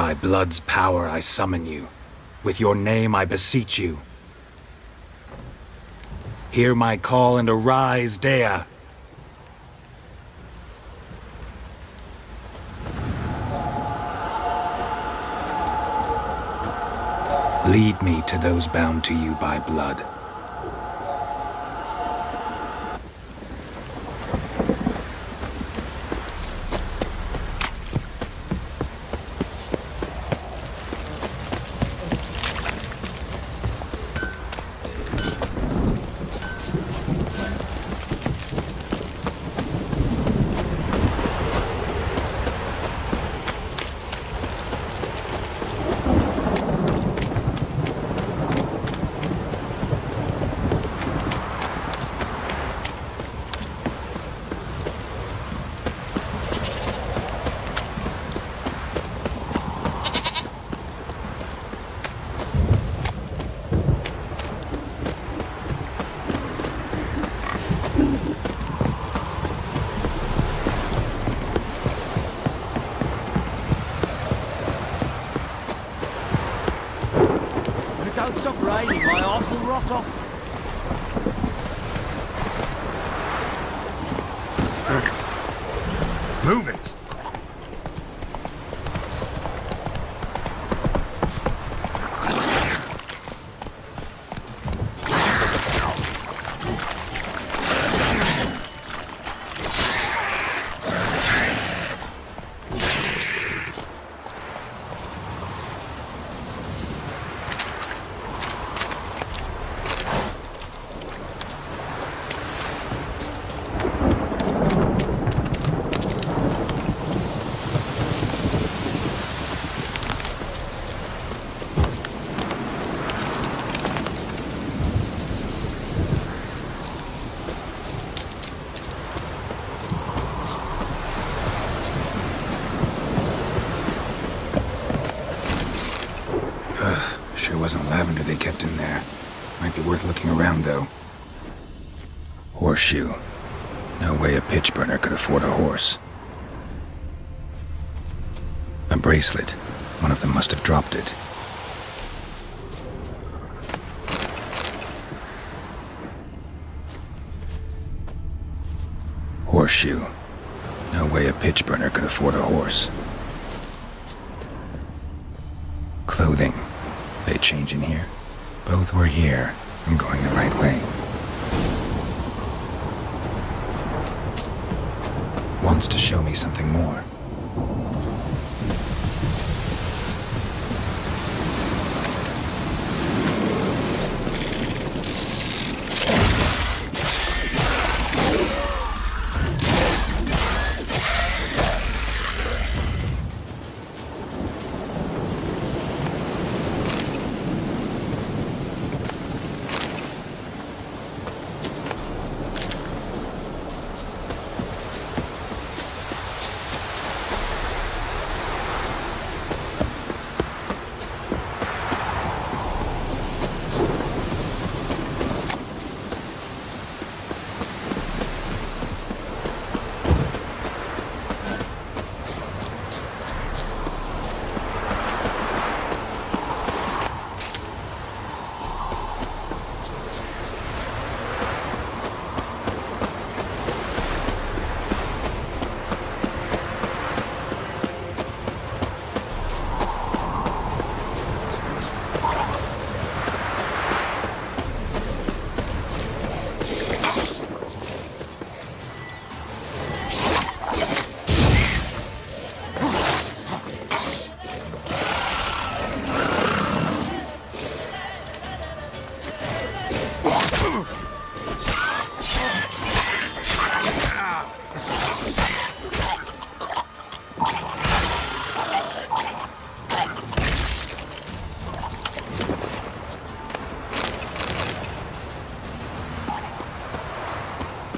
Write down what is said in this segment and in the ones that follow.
By blood's power I summon you. With your name I beseech you. Hear my call and arise, Dea! Lead me to those bound to you by blood. Don't stop raining, my arse will rot off. Move it! Sure wasn't lavender they kept in there. Might be worth looking around, though. Horseshoe. No way a pitch burner could afford a horse. A bracelet. One of them must have dropped it. Horseshoe. No way a pitch burner could afford a horse. Clothing. They change in here? Both were here. I'm going the right way. Wants to show me something more.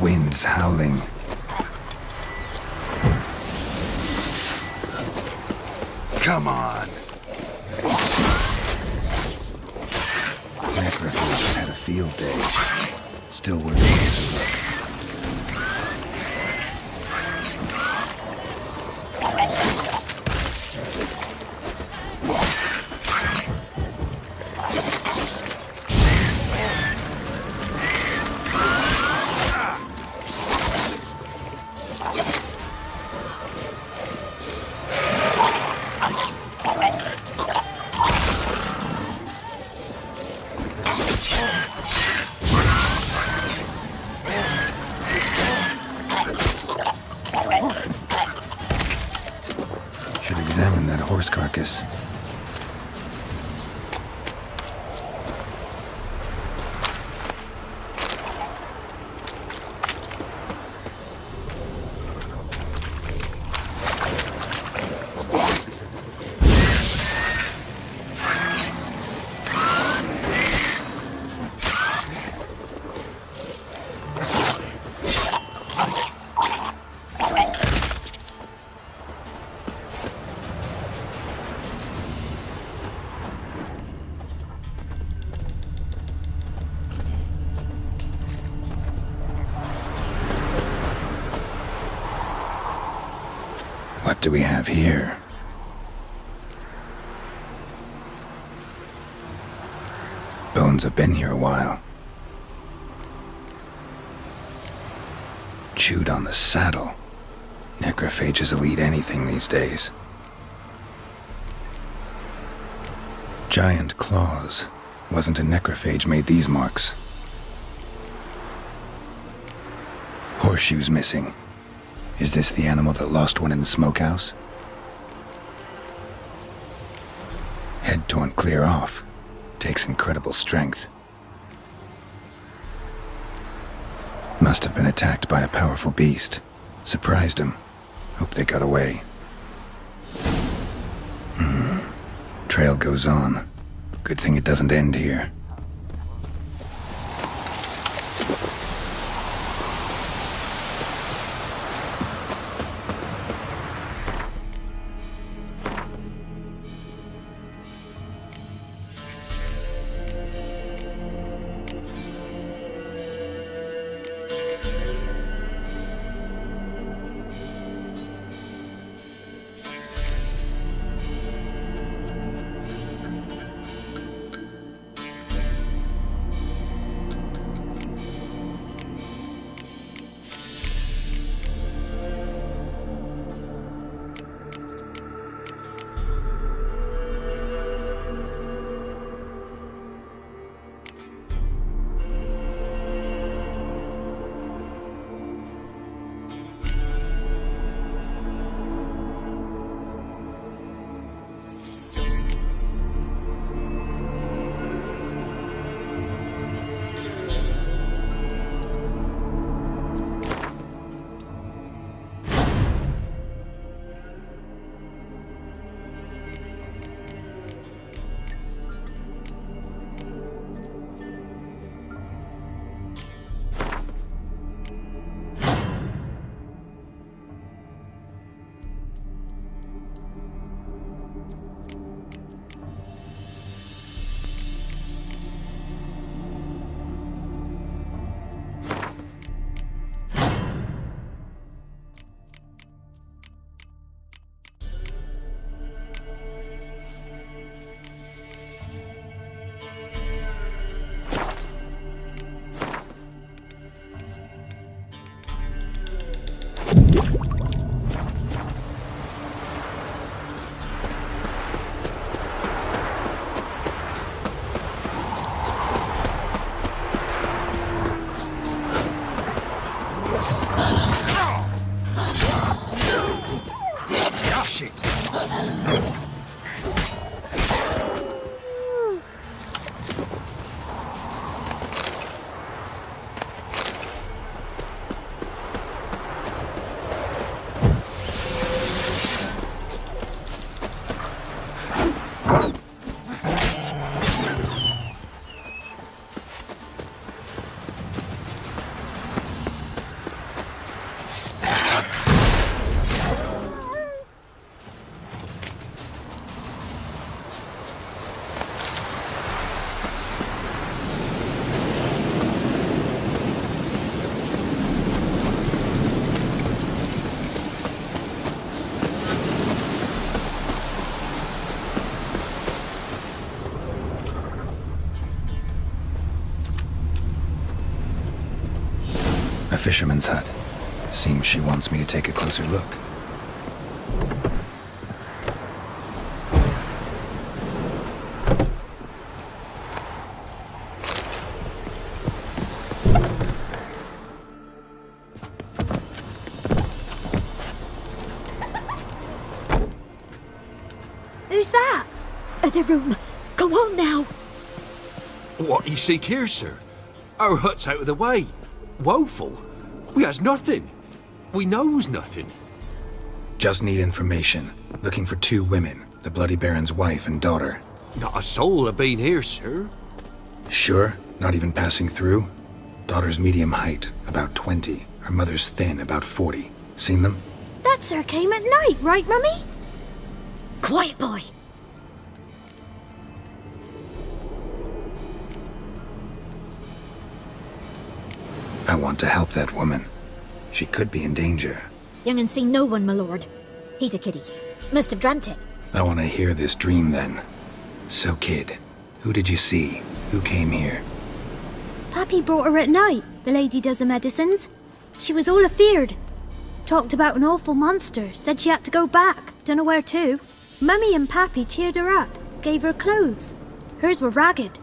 Winds howling. Come on! Necrophage had a field day. Still worth a closer look. carcass. What do we have here? Bones have been here a while. Chewed on the saddle. Necrophages will eat anything these days. Giant claws. Wasn't a necrophage made these marks. Horseshoes missing. Is this the animal that lost one in the smokehouse? Head torn clear off. Takes incredible strength. Must have been attacked by a powerful beast. Surprised him. Hope they got away. Trail goes on. Good thing it doesn't end here. A fisherman's hut. Seems she wants me to take a closer look. other room. Go on now. What you seek here, sir? Our hut's out of the way. Woeful. We has nothing. We knows nothing. Just need information. Looking for 2 women, the Bloody Baron's wife and daughter. Not a soul have been here, sir. Sure? Not even passing through? Daughter's medium height, about 20. Her mother's thin, about 40. Seen them? That sir came at night, right, Mummy? Quiet, boy. I want to help that woman. She could be in danger. Young and seen no one, my lord. He's a kiddie. Must have dreamt it. I want to hear this dream then. So, kid, who did you see? Who came here? Pappy brought her at night, the lady does the medicines. She was all afeared. Talked about an awful monster, said she had to go back, dunno where to. Mummy and Pappy cheered her up, gave her clothes. Hers were ragged.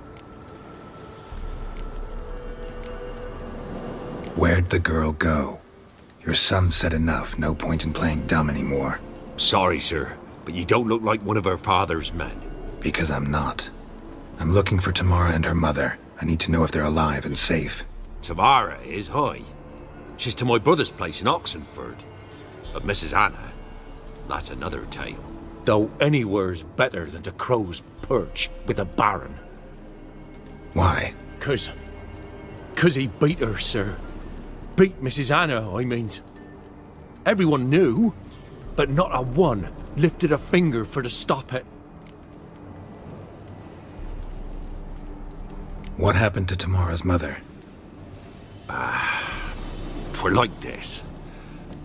Where'd the girl go? Your son said enough, no point in playing dumb anymore. Sorry, sir, but you don't look like one of our father's men. Because I'm not. I'm looking for Tamara and her mother. I need to know if they're alive and safe. Tamara is high. She's to my brother's place in Oxenford. But Mrs. Anna, that's another tale. Though anywhere's better than to Crow's Perch with a baron. Why? 'Cause he beat her, sir. Beat Mrs. Anna, I means. Everyone knew, but not a one lifted a finger for to stop it. What happened to Tamara's mother? 'Twere like this.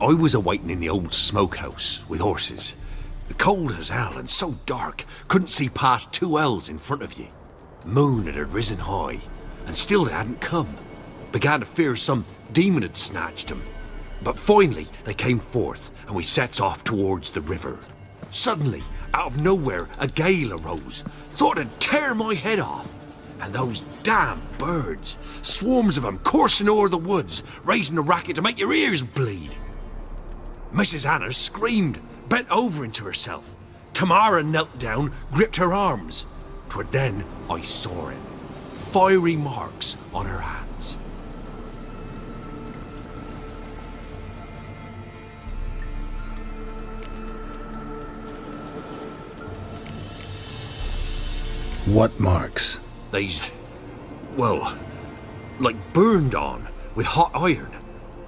I was awaiting in the old smokehouse with horses. Cold as hell and so dark, couldn't see past 2 ells in front of you. Moon had risen high, and still they hadn't come. Began to fear some demon had snatched them. But finally they came forth, and we sets off towards the river. Suddenly, out of nowhere, a gale arose. Thought it'd tear my head off. And those damn birds, swarms of them coursing o'er the woods, raising a racket to make your ears bleed. Mrs. Anna screamed, bent over into herself. Tamara knelt down, gripped her arms. 'Twere then I saw it. Fiery marks on her hands. What marks? These, well, like burned on with hot iron.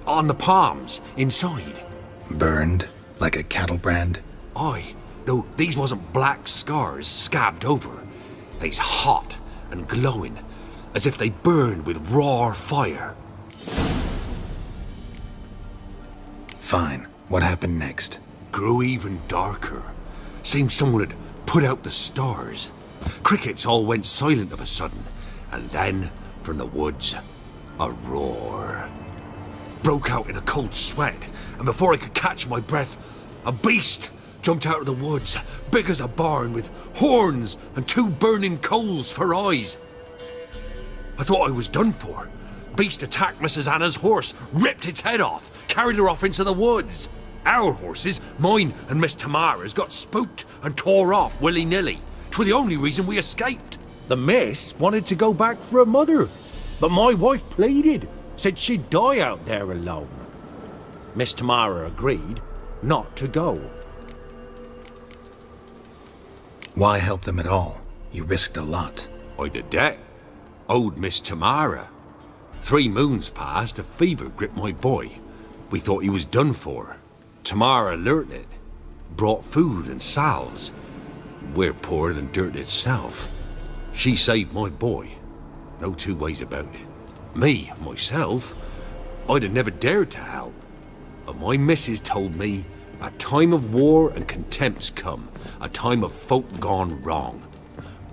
On the palms, inside. Burned? Like a cattle brand? Aye, though these wasn't black scars scabbed over. They's hot and glowing, as if they burned with raw fire. Fine. What happened next? Grew even darker. Seemed someone had put out the stars. Crickets all went silent of a sudden, and then, from the woods, a roar. Broke out in a cold sweat, and before I could catch my breath, a beast jumped out of the woods, big as a barn, with horns and 2 burning coals for eyes. I thought I was done for. Beast attacked Mrs. Anna's horse, ripped its head off, carried her off into the woods. Our horses, mine and Miss Tamara's, got spooked and tore off willy-nilly. 'Twere the only reason we escaped. The miss wanted to go back for her mother, but my wife pleaded, said she'd die out there alone. Miss Tamara agreed not to go. Why help them at all? You risked a lot. I'd a debt. Owed Miss Tamara. 3 moons passed, a fever gripped my boy. We thought he was done for. Tamara learnt it. Brought food and salves. We're poorer than dirt itself. She saved my boy. No 2 ways about it. Me, myself, I'd have never dared to help. But my missus told me a time of war and contempt's come. A time of folk gone wrong.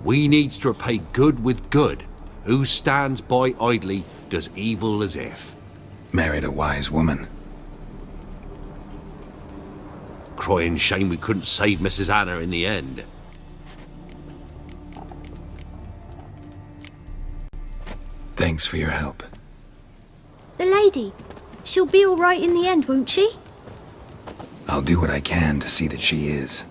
We needs to repay good with good. Who stands by idly does evil as if. Married a wise woman. Crying shame we couldn't save Mrs. Anna in the end. Thanks for your help. The lady, she'll be all right in the end, won't she? I'll do what I can to see that she is.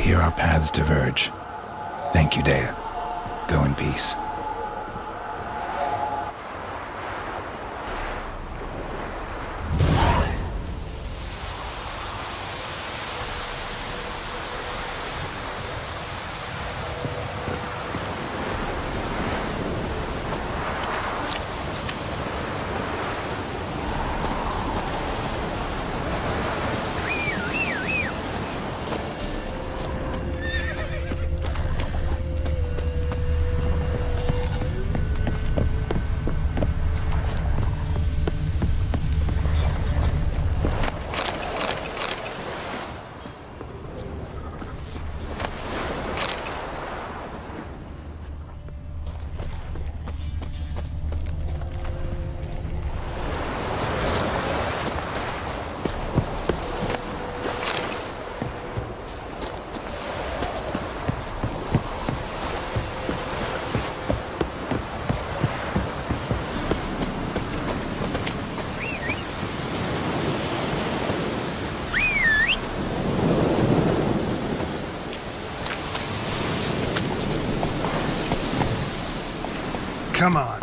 here our paths diverge. Thank you, Dea. Go in peace. Come on.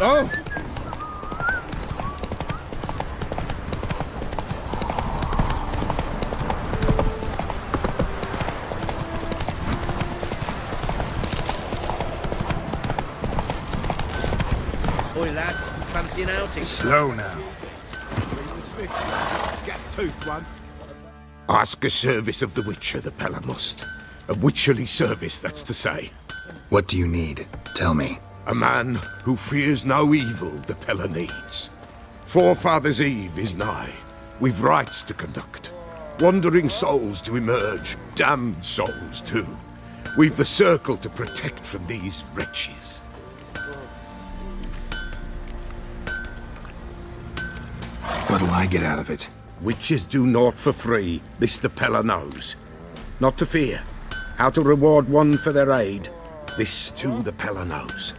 Oh! Oi, lads, fancy an outing? Slow now. Get toothed one. Ask a service of the Witcher, the Pella must. A witcherly service, that's to say. What do you need? Tell me. A man who fears no evil the Pella needs. Forefathers' Eve is nigh. We've rites to conduct. Wandering souls to emerge, damned souls too. We've the circle to protect from these wretches. What'll I get out of it? Witches do naught for free, this the Pella knows. Not to fear. How to reward one for their aid, this too the Pella knows.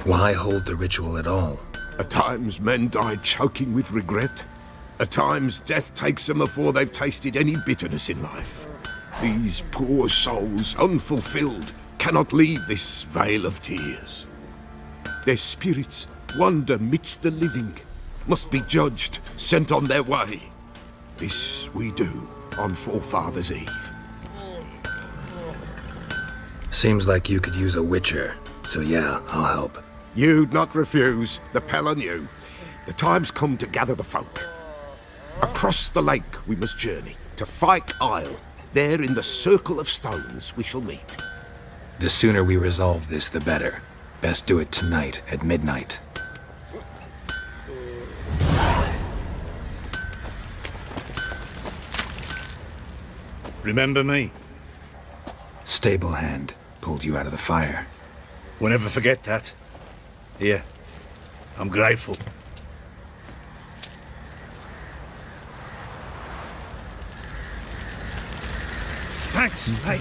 Why hold the ritual at all? At times men die choking with regret. At times death takes them before they've tasted any bitterness in life. These poor souls, unfulfilled, cannot leave this vale of tears. Their spirits wander midst the living, must be judged, sent on their way. This we do on Forefathers' Eve. Seems like you could use a witcher, so yeah, I'll help. You'd not refuse, the Pella knew. The time's come to gather the folk. Across the lake we must journey, to Fyke Isle. There in the circle of stones we shall meet. The sooner we resolve this, the better. Best do it tonight at midnight. Remember me? Stable hand pulled you out of the fire. We'll never forget that. Here, I'm grateful. Thanks, mate.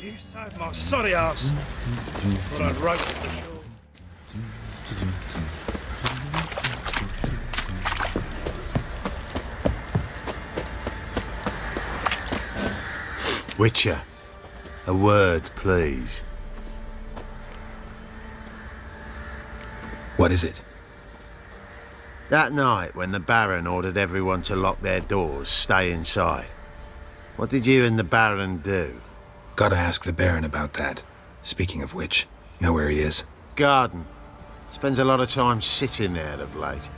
You saved my sorry ass. Thought I'd rope it for sure. Witcher, a word, please. What is it? That night when the Baron ordered everyone to lock their doors, stay inside. What did you and the Baron do? Gotta ask the Baron about that. Speaking of which, know where he is? Garden. Spends a lot of time sitting there of late.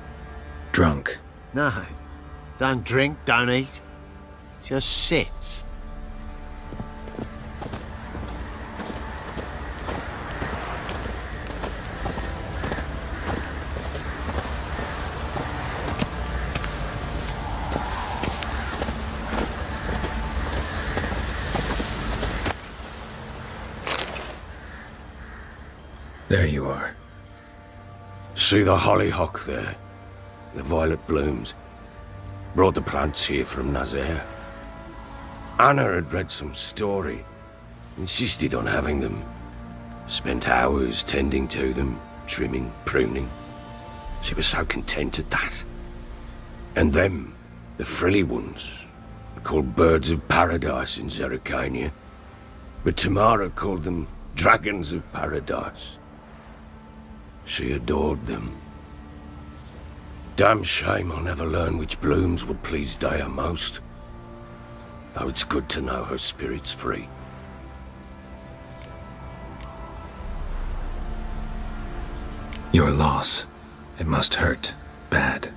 Drunk. No. Don't drink, don't eat. Just sits. There you are. See the hollyhock there? The violet blooms. Brought the plants here from Nazaire. Anna had read some story. Insisted on having them. Spent hours tending to them, trimming, pruning. She was so content at that. And them, the frilly ones, called birds of paradise in Zerrikania. But Tamara called them dragons of paradise. She adored them. Damn shame I'll never learn which blooms would please Dea most. Though it's good to know her spirit's free. Your loss. It must hurt. Bad.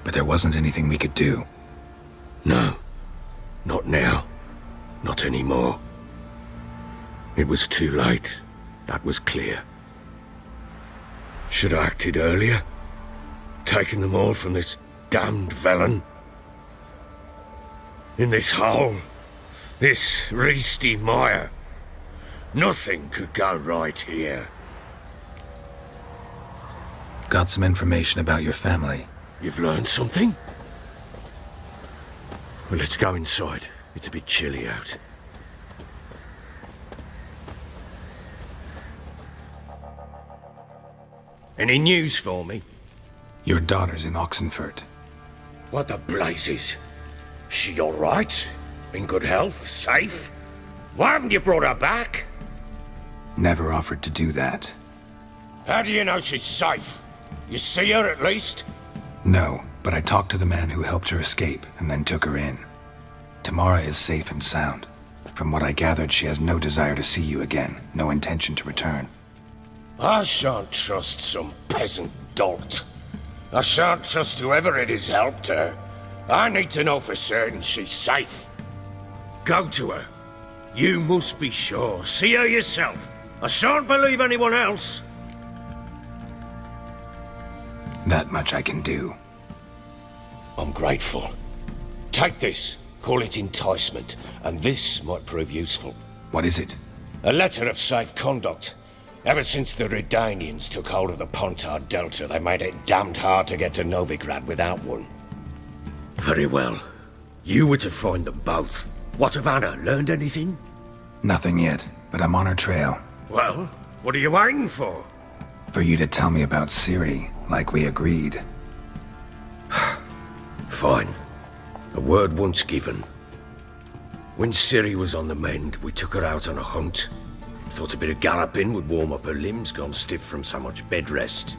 But there wasn't anything we could do. No. Not now. Not anymore. It was too late. That was clear. Should have acted earlier. Taken them all from this damned villain. In this hole. This reesty mire. Nothing could go right here. Got some information about your family. You've learned something? Well, let's go inside. It's a bit chilly out. Any news for me? Your daughter's in Oxenfurt. What the blazes? She all right? In good health? Safe? Why haven't you brought her back? Never offered to do that. How do you know she's safe? You see her at least? No, but I talked to the man who helped her escape and then took her in. Tamara is safe and sound. From what I gathered, she has no desire to see you again, no intention to return. I shan't trust some peasant dolt. I shan't trust whoever it is helped her. I need to know for certain she's safe. Go to her. You must be sure. See her yourself. I shan't believe anyone else. That much I can do. I'm grateful. Take this. Call it enticement. And this might prove useful. What is it? A letter of safe conduct. Ever since the Redanians took hold of the Pontard Delta, they made it damned hard to get to Novigrad without one. Very well. You were to find them both. What of Anna? Learned anything? Nothing yet, but I'm on her trail. Well, what are you waiting for? For you to tell me about Ciri, like we agreed. Fine. A word once given. When Ciri was on the mend, we took her out on a hunt. Thought a bit of galloping would warm up her limbs, gone stiff from so much bed rest.